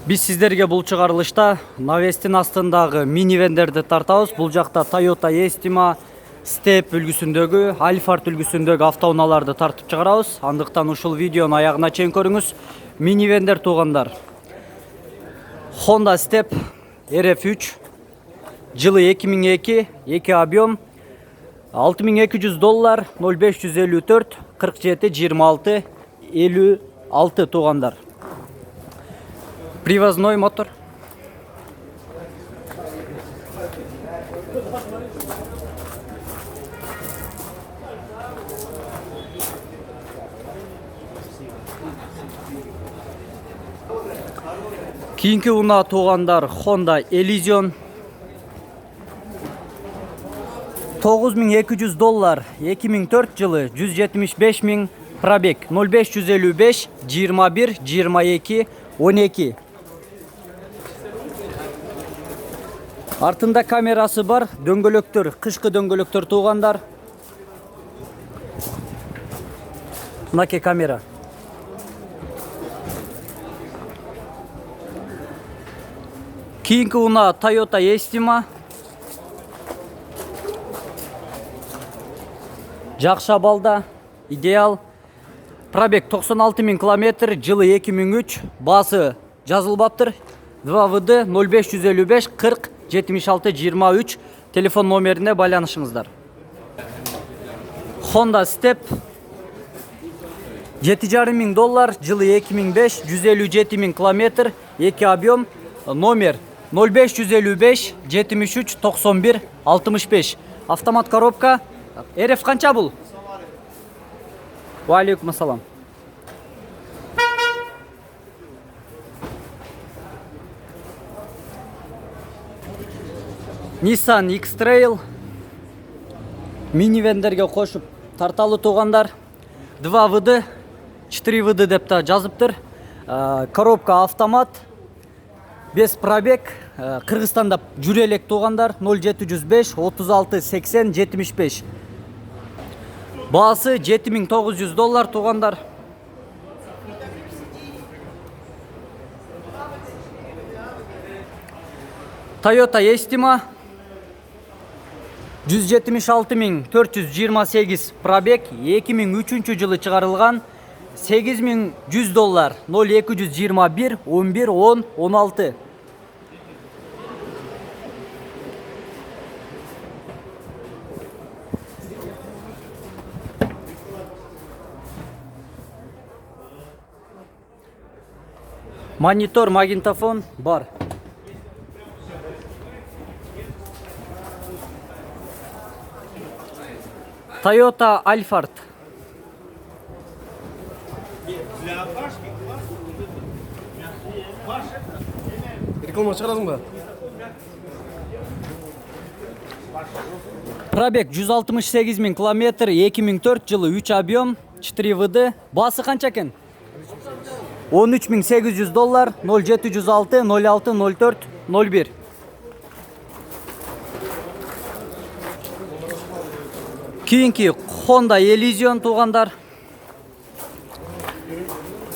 Biz sizlerге бул чыгарылышта навестин астындагы минивендерди тартабыз. Бул жакта Toyota Estima, Step үлгүсүндөгү, Alphard үлгүсүндөгү автоунааларды тартып чыгарабыз. Андыктан ушул видеону аягына чейин көрүңүз. Минивендер туугандар. Honda Step RF3 жылы 2002, 2 объем, $6200, 0554 47 26 56 туугандар. Привозной мотор. Кийинки унаа туугандар Honda Elysion. $9200, 2004 жылы 175 000 пробег, 0555 21 22 12. Артында камерасы бар, дөңгөлөктөр, кышкы дөңгөлөктөр туугандар. Мынакей камера. Кийинки унаа Toyota Estima. Жакшы абалда, идеал. Пробег 96 000 километр, жылы 2003, басы жазылбаптыр. 2 ВД 0555 40 76 23 телефон номерине байланышыңыздар. Honda Step $7,500, жылы 2005, 157 000 километр, 2 объем, номер 0555 73 91 65. Автомат коробка. RF канча бул? Ва алейкум ассалам. Nissan X-Trail минивендерге кошуп тарталы туугандар. 2 ВД 4 ВД деп та жазыптыр. Коробка автомат, без пробег. Кыргызстанда жүрө элек туугандар. 0705 36 80 75. Баасы $7900 туугандар. Toyota Estima 176 428 пробег, 2003 жылы чыгарылган, $8100, 0221 11 10 16. Монитор, магнитофон бар. Toyota Alphard. Реклама чыгарасын ба? Пробег 168 000 километр, 2004 жылы 3 объем, 4 ВД. Басы канча экен? $13800, 0706 06 04 01. Кийинки Honda Elysion туугандар.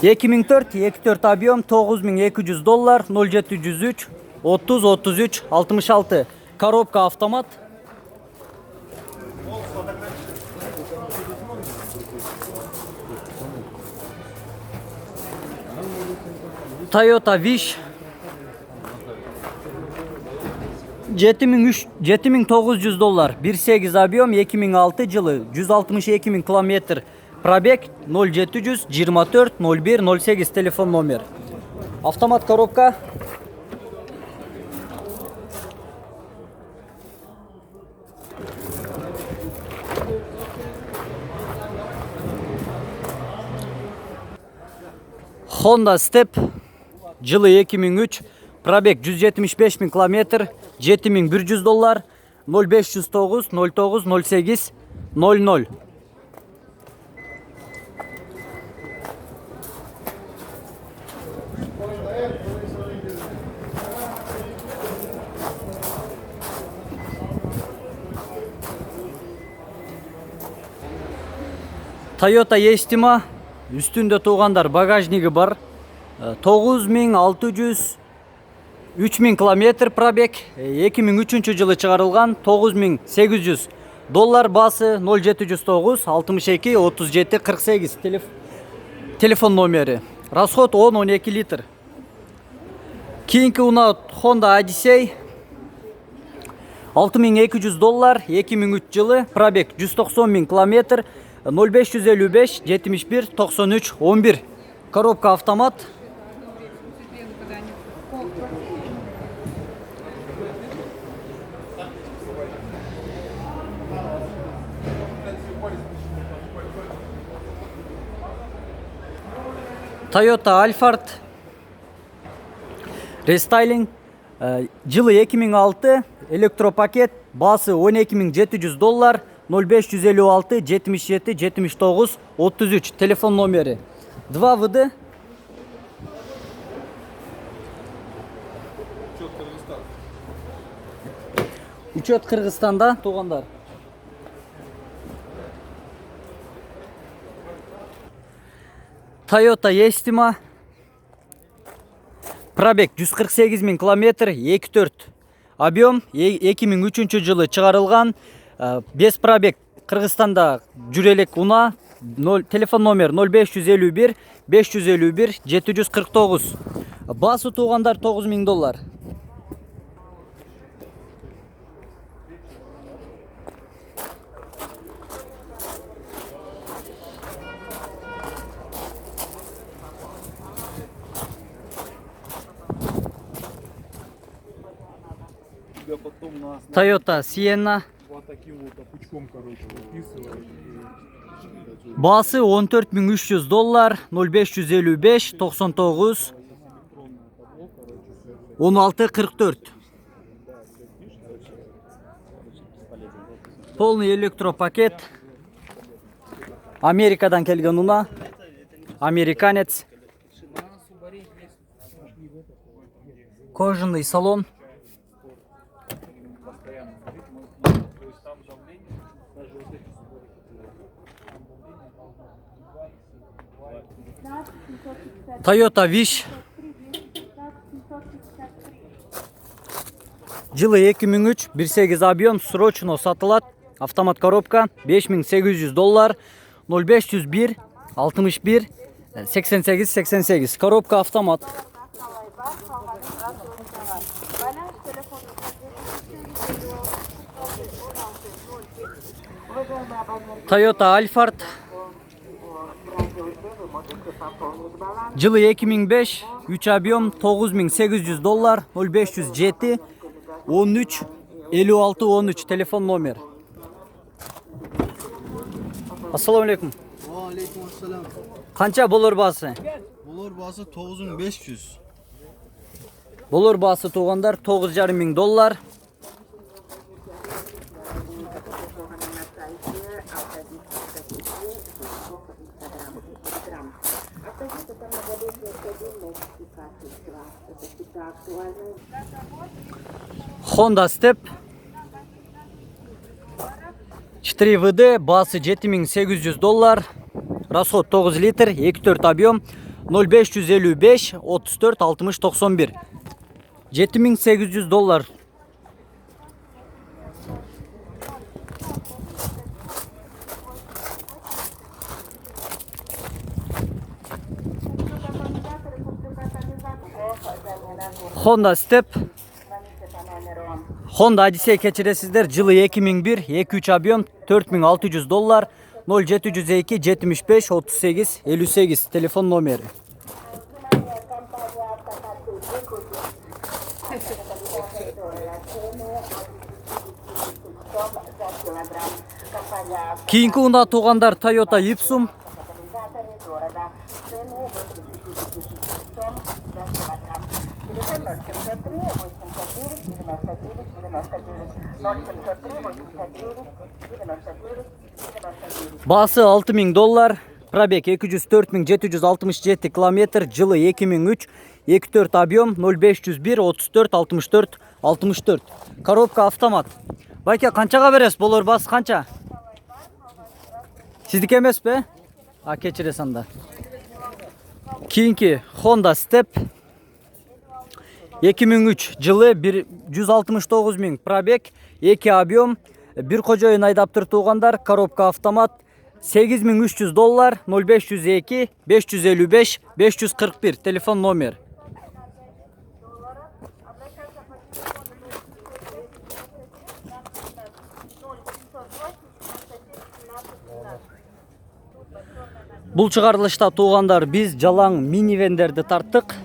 2004 24 объем, $9200, 0703 30 33 66. Коробка автомат. Toyota Wish $7900, 1.8 объем, 2006 жылы 162 000 километр, пробег 0700 24 01 08 телефон номер. Автомат коробка. Honda Step жылы 2003, пробег 175 000 километр, $7100, 0509 09 08 00. Toyota Estima, үстүндө туугандар багажниги бар. 9600 3000 километр пробег, 2003 жылы чыгарылган, 9800 доллар, басы 0709 62 37 48, телефон номери. Расход 10-12 литр. Кийинки унаа Honda Odyssey, 6200 доллар, 2003 жылы, пробег 190 000 километр, 0555 71 93 11. Коробка автомат. Toyota Alphard рестайлинг, жылы 2006, электропакет, басы 12700 доллар, 0556 77 79 33, телефон номери. 2 ВД. Учет Кыргызстанда туугандар. Toyota Estima, пробег 148 000 километр, 2.4 объем, 2003 жылы чыгарылган, без пробег Кыргызстанда жүрө элек унаа. Телефон номер 0551 551 749. Басы туугандар 9000 доллар. Toyota Sienna, Вот таким вот пучком, короче, выписываешь. басы 14300 доллар, 0555 99 16 44. Полный электропакет. Америкадан келген унаа. Американец. Кожаный салон. Toyota Wish, жылы 2003, 1.8 объем, срочно сатылат, автомат коробка, 5800 доллар, 0501 61 88 88, коробка автомат. Toyota Alphard, жылы 2005, 3 объем, 9800 доллар, 0507 13 56 13, телефон номер. Ассаламу алейкум. Алейкум ассалам. Канча болор басы? Болор басы 9500. Болор басы туугандар 9500 доллар. Honda Step 4 ВД, басы 7800 доллар, расход 9 литр, 2.4 объем, 0555 34 60 91, 7800 доллар. Honda Step, Honda Odyssey keçirесиздер, жылы 2001, 2.3 объем, 4600 доллар, 0702 75 38 58, телефон номери. Кийинки унаа туугандар Toyota Ipsum, басы 6000 доллар, пробег 204 767 километр, жылы 2003, 2.4 объем, 0501 34 64 64, коробка автомат. Байке, канчага бересиз? Болор басы канча? Сиздики эмеспи? Кечиресиз анда. Кийинки Honda Step 2003 жылы 169 000 пробег, 2 объем, bir koca айдап туугандар, коробка автомат, $8300, 0502 555 541 telefon номер. Бул чыгарылышта туугандар биз жалаң минивендерди тарттык.